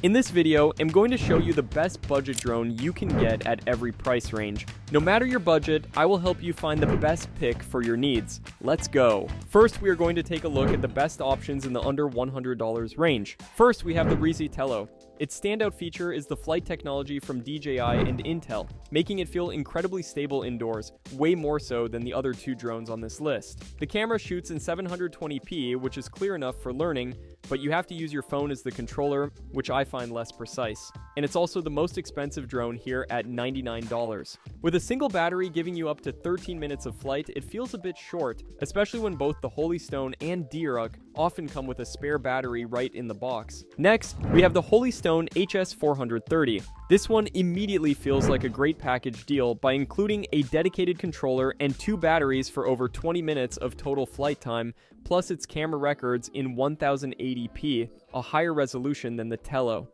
In this video, I'm going to show you the best budget drone you can get at every price range. No matter your budget, I will help you find the best pick for your needs. Let's go. First, we are going to take a look at the best options in the under $100 range. First, we have the Ryze Tello. Its standout feature is the flight technology from DJI and Intel, making it feel incredibly stable indoors, way more so than the other two drones on this list. The camera shoots in 720p, which is clear enough for learning, but you have to use your phone as the controller, which I find less precise. And it's also the most expensive drone here at $99. With a single battery giving you up to 13 minutes of flight, it feels a bit short, especially when both the Holy Stone and DJI often come with a spare battery right in the box. Next, we have the Holy Stone HS430. This one immediately feels like a great package deal by including a dedicated controller and two batteries for over 20 minutes of total flight time, plus its camera records in 1080p, a higher resolution than the Tello.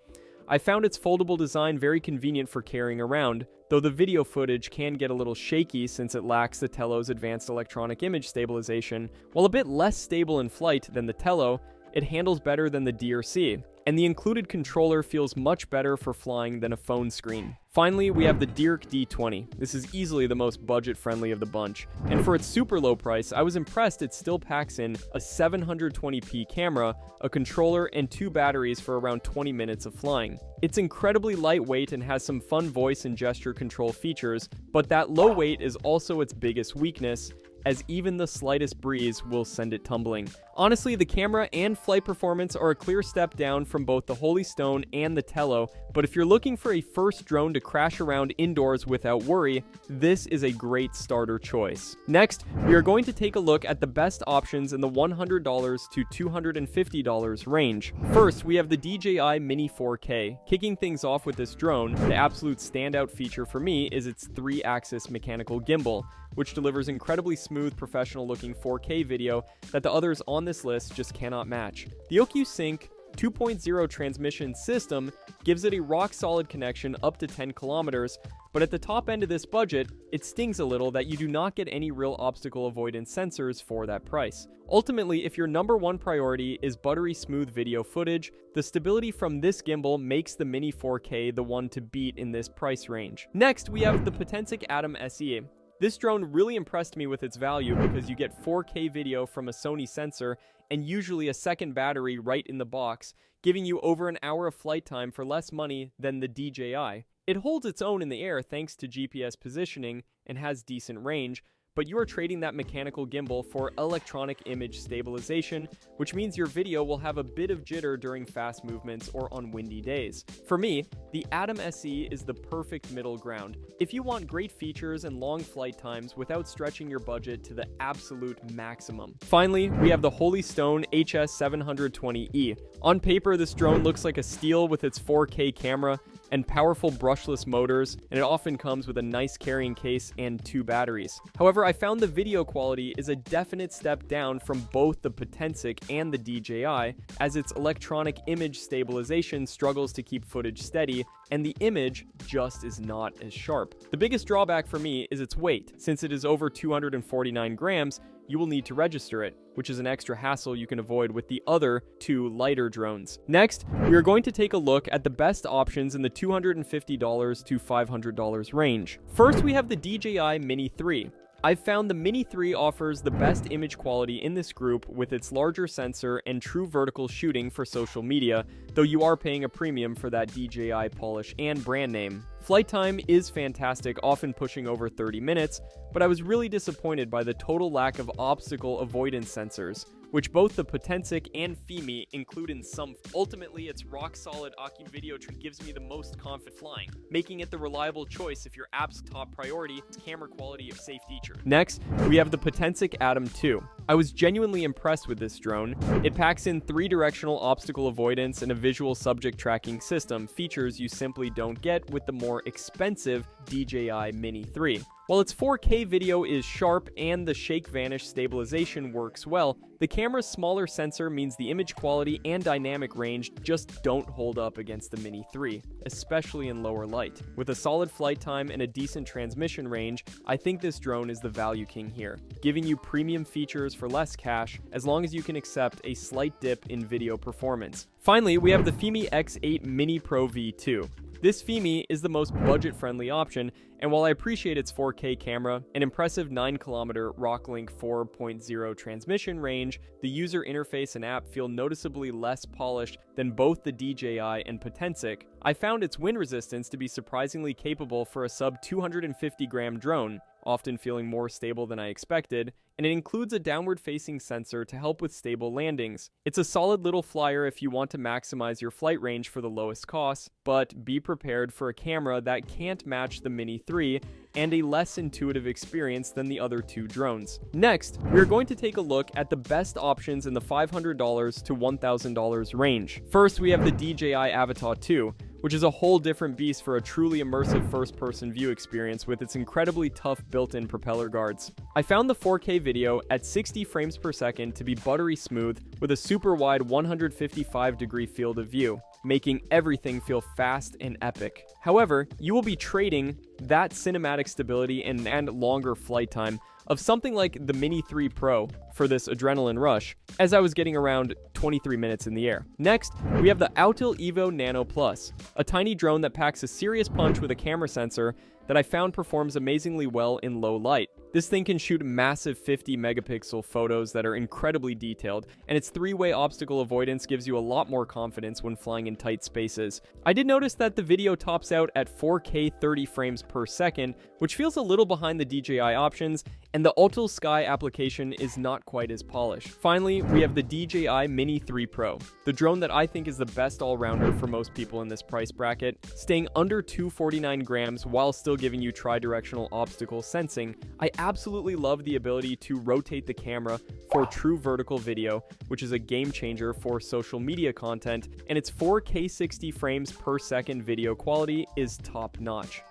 I found its foldable design very convenient for carrying around, though the video footage can get a little shaky since it lacks the Tello's advanced electronic image stabilization. While a bit less stable in flight than the Tello, it handles better than the DJI, and the included controller feels much better for flying than a phone screen. Finally, we have the DJI D20. This is easily the most budget-friendly of the bunch, and for its super low price, I was impressed it still packs in a 720p camera, a controller, and two batteries for around 20 minutes of flying. It's incredibly lightweight and has some fun voice and gesture control features, but that low weight is also its biggest weakness, as even the slightest breeze will send it tumbling. Honestly, the camera and flight performance are a clear step down from both the Holy Stone and the Tello, but if you're looking for a first drone to crash around indoors without worry, this is a great starter choice. Next, we are going to take a look at the best options in the $100 to $250 range. First, we have the DJI Mini 4K. Kicking things off with this drone, the absolute standout feature for me is its 3-axis mechanical gimbal, which delivers incredibly smooth, professional-looking 4K video that the others on this list just cannot match. The OcuSync 2.0 transmission system gives it a rock-solid connection up to 10 kilometers, but at the top end of this budget, it stings a little that you do not get any real obstacle avoidance sensors for that price. Ultimately, if your number one priority is buttery smooth video footage, the stability from this gimbal makes the Mini 4K the one to beat in this price range. Next, we have the Potensic Atom SE. This drone really impressed me with its value because you get 4K video from a Sony sensor and usually a second battery right in the box, giving you over an hour of flight time for less money than the DJI. It holds its own in the air thanks to GPS positioning and has decent range, but you are trading that mechanical gimbal for electronic image stabilization, which means your video will have a bit of jitter during fast movements or on windy days. For me, the Atom SE is the perfect middle ground. If you want great features and long flight times without stretching your budget to the absolute maximum. Finally, we have the Holy Stone HS720E. On paper, this drone looks like a steal with its 4K camera and powerful brushless motors, and it often comes with a nice carrying case and two batteries. However, I found the video quality is a definite step down from both the Potensic and the DJI, as its electronic image stabilization struggles to keep footage steady, and the image just is not as sharp. The biggest drawback for me is its weight. Since it is over 249 grams, you will need to register it, which is an extra hassle you can avoid with the other two lighter drones. Next, we are going to take a look at the best options in the $250 to $500 range. First, we have the DJI Mini 3. I've found the Mini 3 offers the best image quality in this group with its larger sensor and true vertical shooting for social media, though you are paying a premium for that DJI polish and brand name. Flight time is fantastic, often pushing over 30 minutes, but I was really disappointed by the total lack of obstacle avoidance sensors, which both the Potensic and Fimi include in some. Ultimately, its rock-solid Ocu video gives me the most confident flying, making it the reliable choice if your app's top priority is camera quality or safe feature. Next, we have the Potensic Atom 2. I was genuinely impressed with this drone. It packs in 3-directional obstacle avoidance and a visual subject tracking system, features you simply don't get with the more expensive DJI Mini 3. While its 4K video is sharp and the shake vanish stabilization works well, the camera's smaller sensor means the image quality and dynamic range just don't hold up against the Mini 3, especially in lower light. With a solid flight time and a decent transmission range, I think this drone is the value king here, giving you premium features offers for less cash, as long as you can accept a slight dip in video performance. Finally, we have the FIMI X8 Mini Pro V2. This FIMI is the most budget-friendly option, and while I appreciate its 4K camera, an impressive 9km Rocklink 4.0 transmission range, the user interface and app feel noticeably less polished than both the DJI and Potensic. I found its wind resistance to be surprisingly capable for a sub 250-gram drone, often feeling more stable than I expected, and it includes a downward-facing sensor to help with stable landings. It's a solid little flyer if you want to maximize your flight range for the lowest cost, but be prepared for a camera that can't match the Mini 3 and a less intuitive experience than the other two drones. Next, we're going to take a look at the best options in the $500 to $1,000 range. First, we have the DJI Avatar 2, which is a whole different beast for a truly immersive first-person view experience with its incredibly tough built-in propeller guards. I found the 4K video at 60 frames per second to be buttery smooth with a super wide 155-degree field of view, making everything feel fast and epic. However, you will be trading that cinematic stability and longer flight time of something like the Mini 3 Pro for this adrenaline rush, as I was getting around 23 minutes in the air. Next, we have the Autel Evo Nano Plus, a tiny drone that packs a serious punch with a camera sensor that I found performs amazingly well in low light. This thing can shoot massive 50 megapixel photos that are incredibly detailed, and its three-way obstacle avoidance gives you a lot more confidence when flying in tight spaces. I did notice that the video tops out at 4K 30 frames per second, which feels a little behind the DJI options, and the Autel Sky application is not quite as polished. Finally, we have the DJI Mini 3 Pro, the drone that I think is the best all-rounder for most people in this price bracket, staying under 249 grams while still giving you tri-directional obstacle sensing. I absolutely love the ability to rotate the camera for true vertical video, which is a game changer for social media content, and its 4K 60 frames per second video quality is top-notch.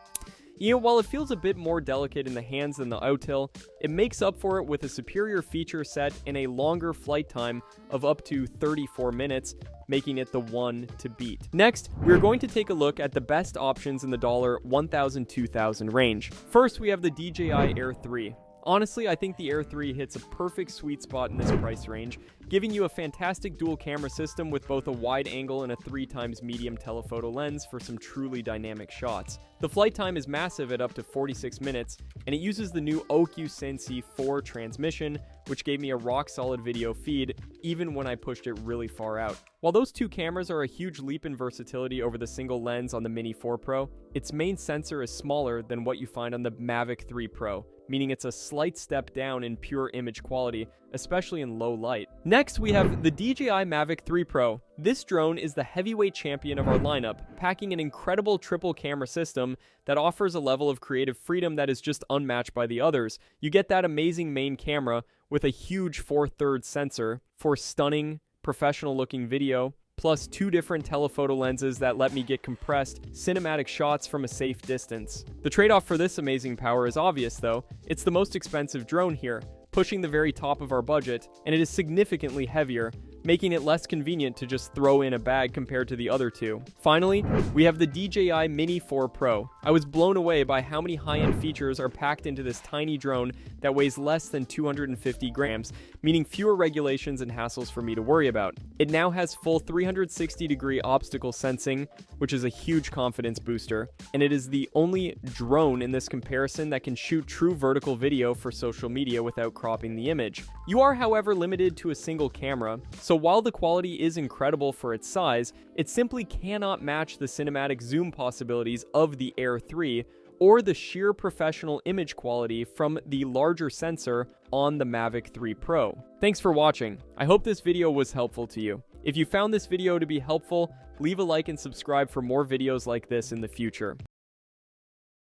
You know, while it feels a bit more delicate in the hands than the Autel, it makes up for it with a superior feature set and a longer flight time of up to 34 minutes, making it the one to beat. Next, we're going to take a look at the best options in the $1,000–$2,000 range. First, we have the DJI Air 3. Honestly, I think the Air 3 hits a perfect sweet spot in this price range, giving you a fantastic dual camera system with both a wide angle and a 3x medium telephoto lens for some truly dynamic shots. The flight time is massive at up to 46 minutes, and it uses the new OQ Sensi 4 transmission, which gave me a rock-solid video feed, even when I pushed it really far out. While those two cameras are a huge leap in versatility over the single lens on the Mini 4 Pro, its main sensor is smaller than what you find on the Mavic 3 Pro, meaning it's a slight step down in pure image quality, especially in low light. Next, we have the DJI Mavic 3 Pro. This drone is the heavyweight champion of our lineup, packing an incredible triple camera system that offers a level of creative freedom that is just unmatched by the others. You get that amazing main camera with a huge 4/3 sensor for stunning, professional-looking video, plus two different telephoto lenses that let me get compressed, cinematic shots from a safe distance. The trade-off for this amazing power is obvious though. It's the most expensive drone here, pushing the very top of our budget, and it is significantly heavier, making it less convenient to just throw in a bag compared to the other two. Finally, we have the DJI Mini 4 Pro. I was blown away by how many high-end features are packed into this tiny drone that weighs less than 250 grams, meaning fewer regulations and hassles for me to worry about. It now has full 360-degree obstacle sensing, which is a huge confidence booster, and it is the only drone in this comparison that can shoot true vertical video for social media without cropping the image. You are, however, limited to a single camera, so while the quality is incredible for its size, it simply cannot match the cinematic zoom possibilities of the Air 3 or the sheer professional image quality from the larger sensor on the Mavic 3 Pro. Thanks for watching. I hope this video was helpful to you. If you found this video to be helpful, leave a like and subscribe for more videos like this in the future.